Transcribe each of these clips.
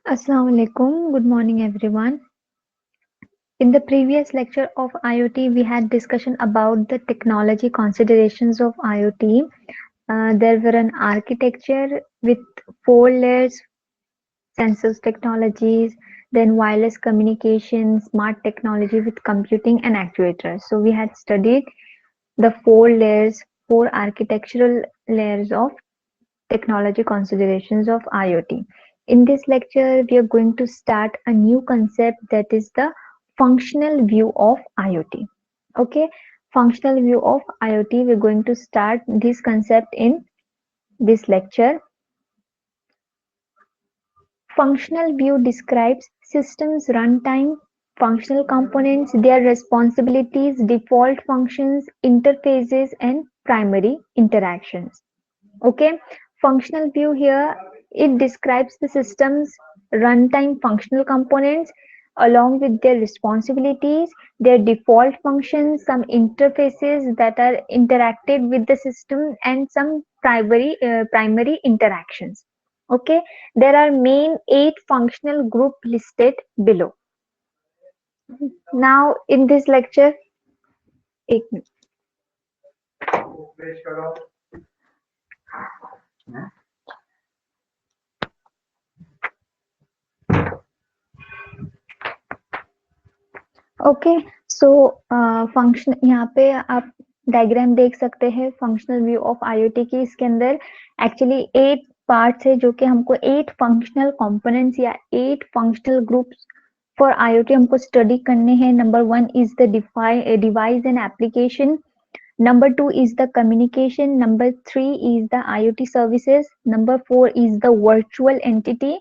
Assalamu alaikum. Good morning, everyone. In the previous lecture of IoT, we had discussion about the technology considerations of IoT. There were an architecture with four layers, sensors technologies, then wireless communication, smart technology with computing and actuators. So we had studied the four layers, four architectural layers of technology considerations of IoT. In this lecture, we are going to start a new concept, that is the functional view of IoT. Okay, functional view of IoT. We're going to start this concept in this lecture. Functional view describes systems runtime, functional components, their responsibilities, default functions, interfaces, and primary interactions. Okay, functional view here, it describes the system's runtime functional components along with their responsibilities, their default functions, some interfaces that are interacted with the system, and some primary interactions. Okay, there are main 8 functional group listed below. Now in this lecture, एक minute. Okay, so function, यहाँ पे आप diagram देख सकते हैं functional view of IoT की. इसके अंदर एक्चुअली 8 पार्ट्स है जो कि हमको 8 फंक्शनल कंपोनेंट्स या 8 फंक्शनल ग्रुप्स फॉर आईओटी हमको स्टडी करने हैं. Number 1 is the device and application. Number 2 is the communication. Number 3 is the IoT services. Number 4 is the virtual entity.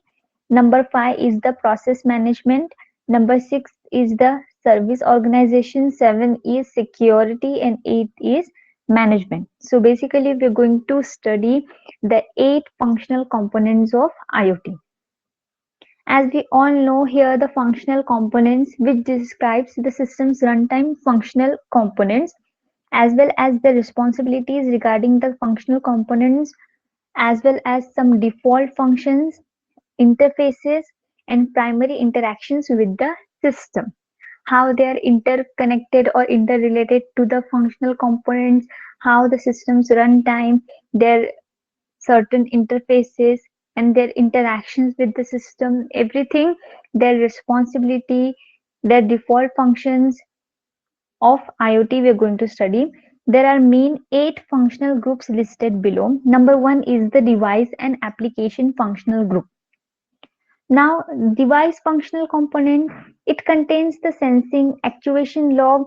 Number 5 is the process management. Number 6 is the service organization. 7 is security and 8 is management. So basically we're going to study the 8 functional components of IoT. As we all know here, the functional components, which describes the system's runtime functional components, as well as the responsibilities regarding the functional components, as well as some default functions, interfaces, and primary interactions with the system. How they are interconnected or interrelated to the functional components, how the system's runtime, their certain interfaces, and their interactions with the system, everything, their responsibility, their default functions of IoT we are going to study. There are main 8 functional groups listed below. Number 1 is the device and application functional group. Now, device functional component, it contains the sensing, actuation, log,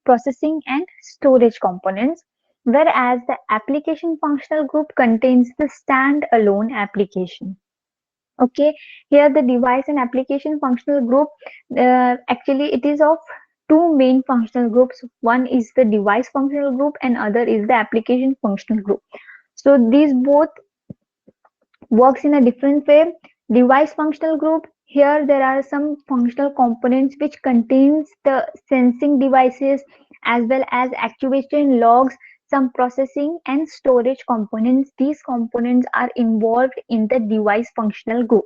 processing, and storage components, whereas the application functional group contains the standalone application. Okay, here the device and application functional group, actually it is of two main functional groups. One is the device functional group and other is the application functional group. So these both works in a different way. Device functional group, here there are some functional components which contains the sensing devices as well as actuation, logs, some processing and storage components. These components are involved in the device functional group.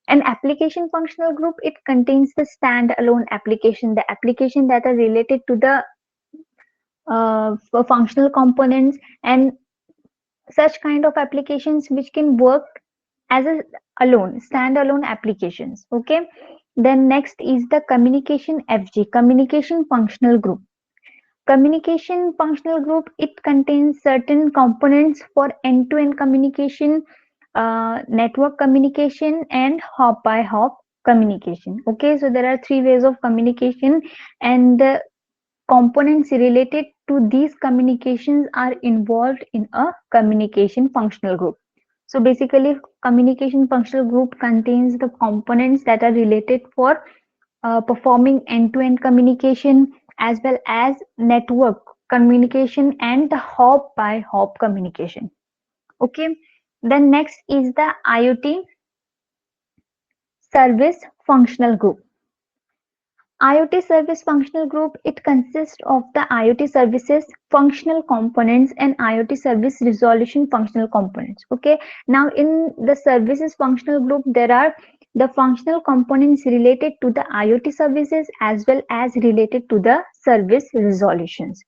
An application functional group, it contains the standalone application, the application that are related to the functional components, and such kind of applications which can work as a alone, standalone applications. Okay. Then next is the communication FG, communication functional group. Communication functional group, it contains certain components for end-to-end communication, network communication, and hop by hop communication. Okay, so there are 3 ways of communication, and the components related to these communications are involved in a communication functional group. So basically, communication functional group contains the components that are related for performing end-to-end communication as well as network communication and the hop by hop communication. Okay, then next is the IoT service functional group. IoT service functional group, it consists of the IoT services functional components and IoT service resolution functional components. Okay. Now in the services functional group, there are the functional components related to the IoT services as well as related to the service resolutions.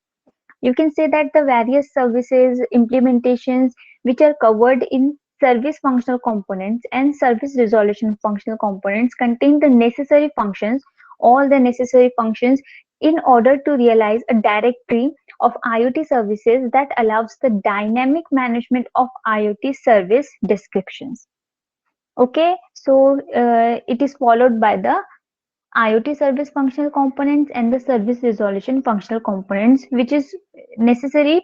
You can say that the various services implementations which are covered in service functional components and service resolution functional components contain the necessary functions, all the necessary functions in order to realize a directory of IoT services that allows the dynamic management of IoT service descriptions. Okay, so it is followed by the IoT service functional components and the service resolution functional components, which is necessary,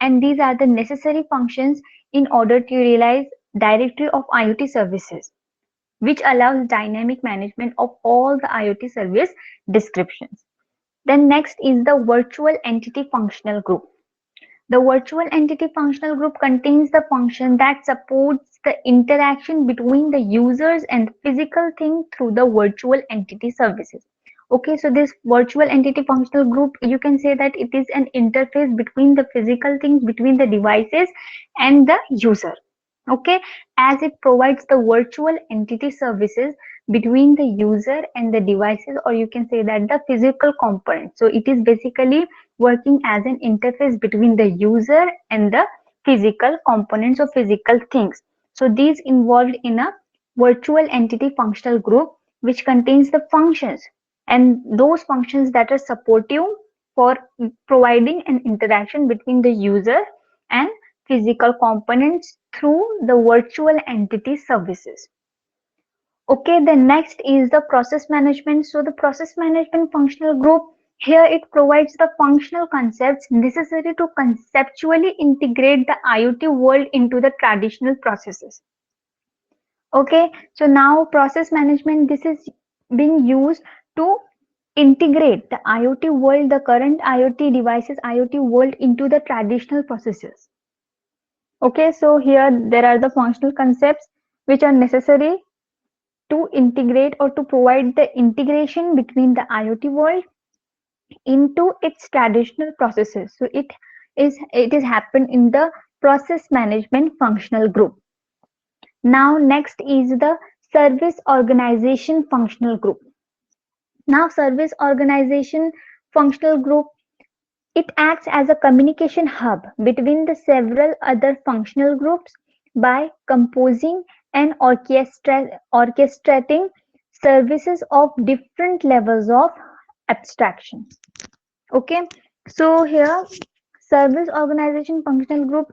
and these are the necessary functions in order to realize directory of IoT services, which allows dynamic management of all the IoT service descriptions. Then next is the virtual entity functional group. The virtual entity functional group contains the function that supports the interaction between the users and the physical thing through the virtual entity services. Okay, so this virtual entity functional group, you can say that it is an interface between the physical things, between the devices and the user. Okay, as it provides the virtual entity services between the user and the devices, or you can say that the physical component. So it is basically working as an interface between the user and the physical components or physical things. So these involved in a virtual entity functional group, which contains the functions and those functions that are supportive for providing an interaction between the user and physical components through the virtual entity services. Okay, the next is the process management. So the process management functional group, here it provides the functional concepts necessary to conceptually integrate the IoT world into the traditional processes. Okay, so now process management, this is being used to integrate the IoT world, the current IoT devices, IoT world into the traditional processes. Okay, so here there are the functional concepts which are necessary to integrate or to provide the integration between the IoT world into its traditional processes. So it is happened in the process management functional group. Now next is the service organization functional group. Now service organization functional group, it acts as a communication hub between the several other functional groups by composing and orchestrating services of different levels of abstraction. Okay, so here service organization functional group,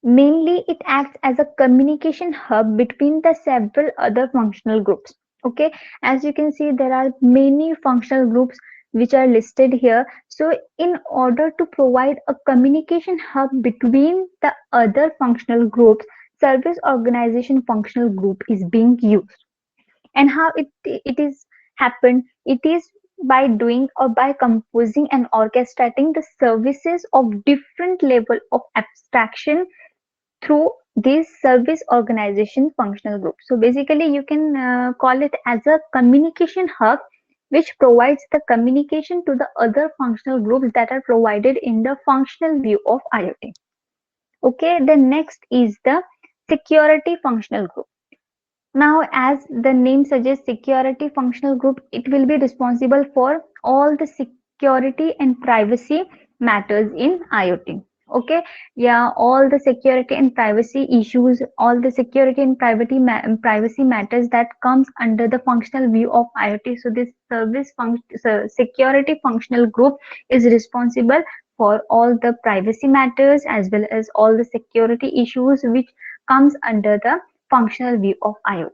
mainly it acts as a communication hub between the several other functional groups. Okay, as you can see, there are many functional groups which are listed here. So in order to provide a communication hub between the other functional groups, service organization functional group is being used. And how it is happened, it is by doing or by composing and orchestrating the services of different level of abstraction through this service organization functional group. So basically you can call it as a communication hub which provides the communication to the other functional groups that are provided in the functional view of IoT. Okay, the next is the security functional group. Now, as the name suggests, security functional group, it will be responsible for all the security and privacy matters in IoT. Okay, yeah, all the security and privacy issues, all the security and privacy matters that comes under the functional view of IoT. So this security functional group is responsible for all the privacy matters as well as all the security issues which comes under the functional view of IoT.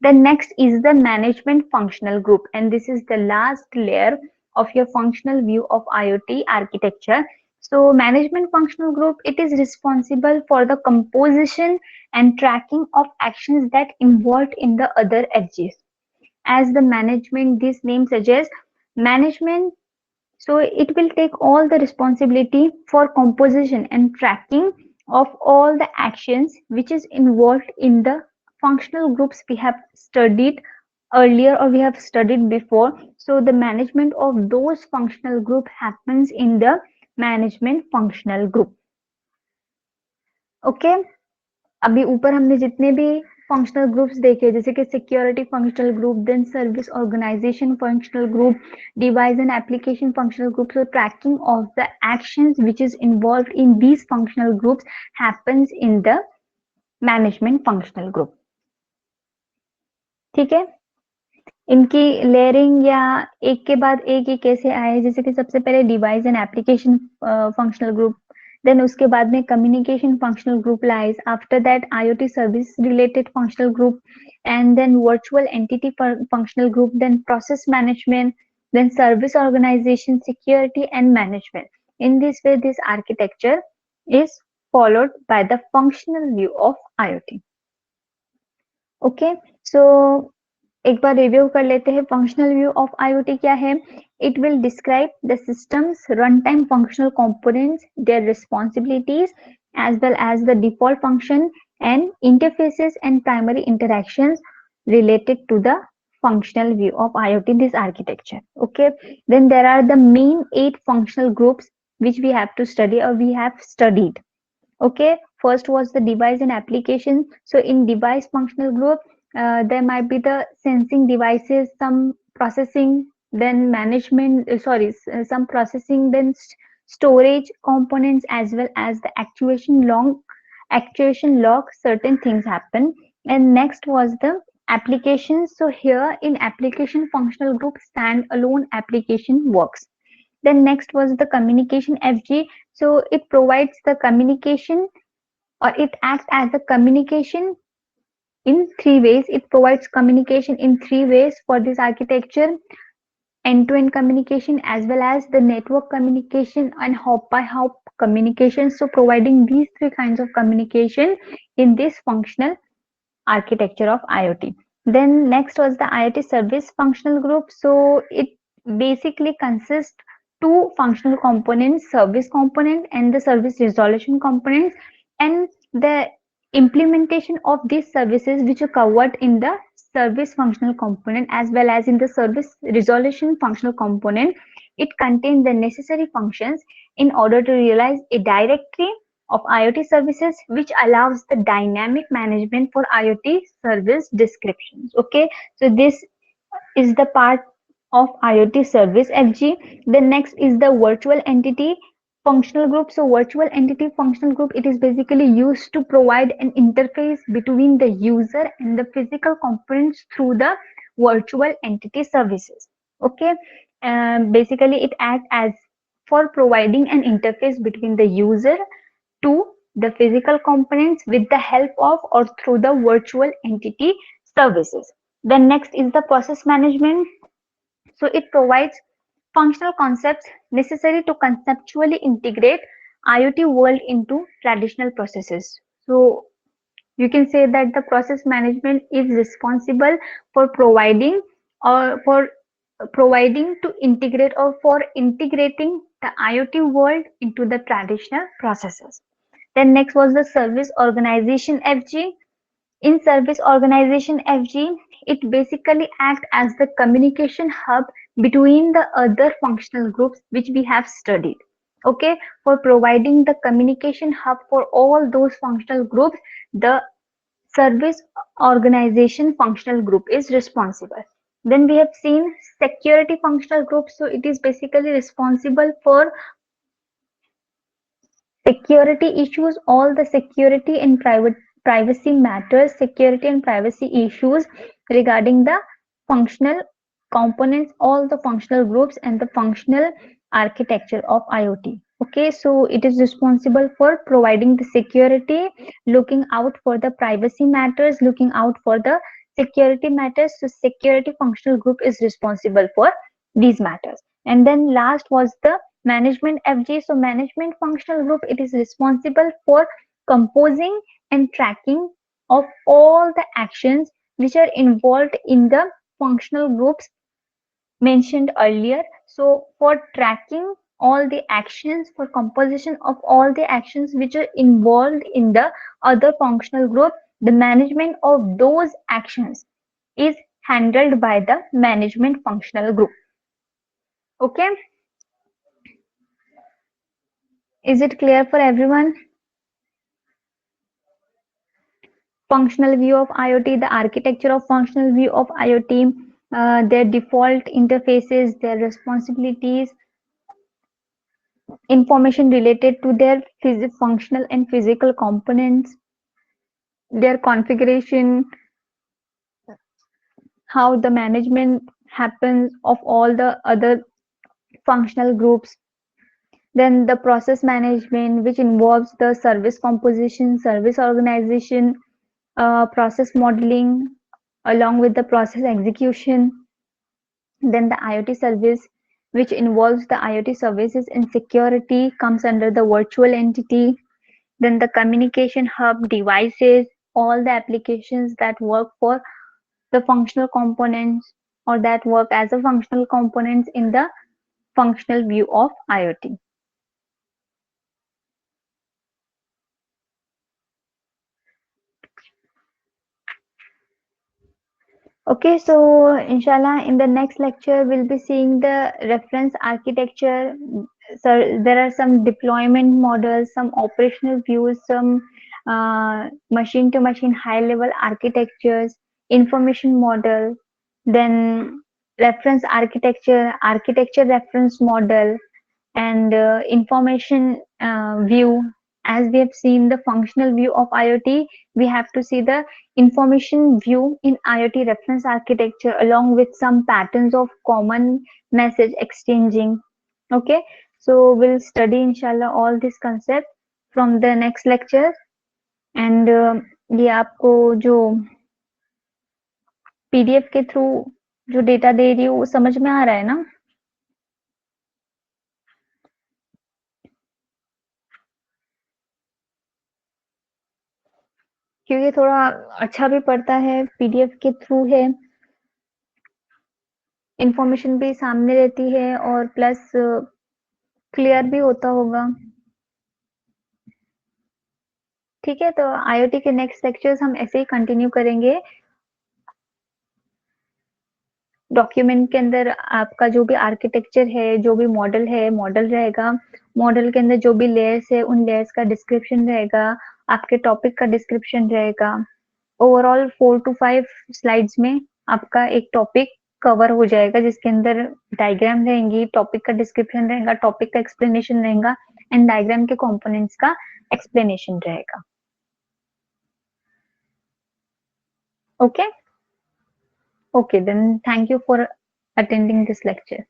The next is the management functional group, and this is the last layer of your functional view of IoT architecture. So management functional group, it is responsible for the composition and tracking of actions that involved in the other edges. As the management, this name suggests, management, so it will take all the responsibility for composition and tracking of all the actions which is involved in the functional groups we have studied earlier or we have studied before. So the management of those functional group happens in the management functional group. Okay अभी ऊपर हमने जितने भी functional groups देखे जैसे कि security functional group then service organization functional group device and application functional group so tracking of the actions which is involved in these functional groups happens in the management functional group. ठीक है इनकी layering या एक के बाद एक ही कैसे आए जैसे कि सबसे पहले device and application functional group then उसके बाद में communication functional group lies after that IoT service related functional group and then virtual entity functional group then process management then service organization security and management in this way this architecture is followed by the functional view of IoT. Okay, so एक बार review कर लेते हैं functional view of IoT क्या है it will describe the systems run time functional components their responsibilities as well as the default function and interfaces and primary interactions related to the functional view of IoT this architecture. Okay, then there are the main 8 functional groups which we have to study or we have studied. Okay, first was the device and application. So in device functional group there might be the sensing devices, some processing, then management some processing, then storage components, as well as the actuation log certain things happen. And next was the applications. So here in application functional group standalone application works. Then next was the communication FG. So it provides the communication or it acts as a communication in 3 ways. It provides communication in 3 ways for this architecture: end-to-end communication, as well as the network communication and hop-by-hop communication. So providing these 3 kinds of communication in this functional architecture of IoT. Then next was the IoT service functional group. So it basically consists 2 functional components: service component and the service resolution components, and the implementation of these services which are covered in the service functional component as well as in the service resolution functional component. It contains the necessary functions in order to realize a directory of IoT services, which allows the dynamic management for IoT service descriptions. Okay, so this is the part of IoT service FG. The next is the virtual entity functional group. So virtual entity functional group, it is basically used to provide an interface between the user and the physical components through the virtual entity services. Okay, basically it acts as for providing an interface between the user to the physical components with the help of or through the virtual entity services. Then next is the process management. So it provides functional concepts necessary to conceptually integrate IoT world into traditional processes. So you can say that the process management is responsible for providing or for providing to integrate or for integrating the IoT world into the traditional processes. Then next was the service organization FG. In service organization FG, it basically acts as the communication hub between the other functional groups which we have studied. Okay, for providing the communication hub for all those functional groups, the service organization functional group is responsible. Then we have seen security functional group. So it is basically responsible for security issues, all the security and privacy matters, security and privacy issues regarding the functional components, all the functional groups and the functional architecture of IoT. Okay, so it is responsible for providing the security, looking out for the privacy matters, looking out for the security matters. So security functional group is responsible for these matters. And then last was the management FG. So management functional group, it is responsible for composing and tracking of all the actions which are involved in the functional groups mentioned earlier. So for tracking all the actions, for composition of all the actions which are involved in the other functional group, the management of those actions is handled by the management functional group. Okay, is it clear for everyone? Functional view of IoT, the architecture of functional view of IoT, their default interfaces, their responsibilities, information related to their functional and physical components, their configuration, how the management happens of all the other functional groups. Then the process management, which involves the service composition, service organization, process modeling, along with the process execution. Then the IoT service, which involves the IoT services and security, comes under the virtual entity. Then the communication hub devices, all the applications that work for the functional components or that work as a functional components in the functional view of IoT. Okay, so inshallah, in the next lecture, we'll be seeing the reference architecture. So there are some deployment models, some operational views, some machine-to-machine high-level architectures, information model, then reference architecture, architecture reference model, and information view. As we have seen the functional view of IoT, we have to see the information view in IoT reference architecture along with some patterns of common message exchanging. Okay, so we'll study inshallah all these concepts from the next lecture. And ये आपको जो PDF के through जो data दे रही हूँ वो समझ में आ रहा है ना? क्योंकि थोड़ा अच्छा भी पड़ता है, PDF के थ्रू है, इंफॉर्मेशन भी सामने रहती है और प्लस क्लियर भी होता होगा। ठीक है, तो IoT के नेक्स्ट लेक्चर्स हम ऐसे ही कंटिन्यू करेंगे। डॉक्यूमेंट के अंदर आपका जो भी आर्किटेक्चर है, जो भी मॉडल है, मॉडल रहेगा। मॉडल के अंदर जो भी लेयर्स है, उन लेयर्स का डिस्क्रिप्शन रहेगा, आपके टॉपिक का डिस्क्रिप्शन रहेगा। ओवरऑल 4 टू 5 स्लाइड्स में आपका एक टॉपिक कवर हो जाएगा, जिसके अंदर डायग्राम रहेंगी, टॉपिक का डिस्क्रिप्शन रहेगा, टॉपिक का एक्सप्लेनेशन रहेगा एंड डायग्राम के कंपोनेंट्स का एक्सप्लेनेशन रहेगा। Okay? Okay, then thank you for attending this lecture.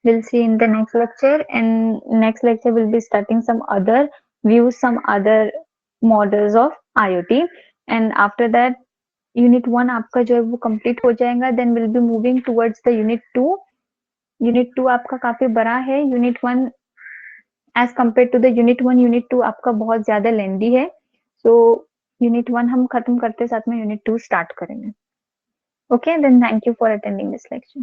We'll see in the next lecture, and next lecture we'll be starting some other views, some other models of IoT, and after that unit 1 आपका जो है वो complete हो जाएगा, then we'll be moving towards the unit 2. Unit 2 आपका काफी बड़ा है, unit 1 as compared to the unit 1, unit 2 आपका बहुत ज्यादा lengthy है, so unit 1 हम खत्म करते साथ में unit 2 start करेंगे. Okay, then thank you for attending this lecture.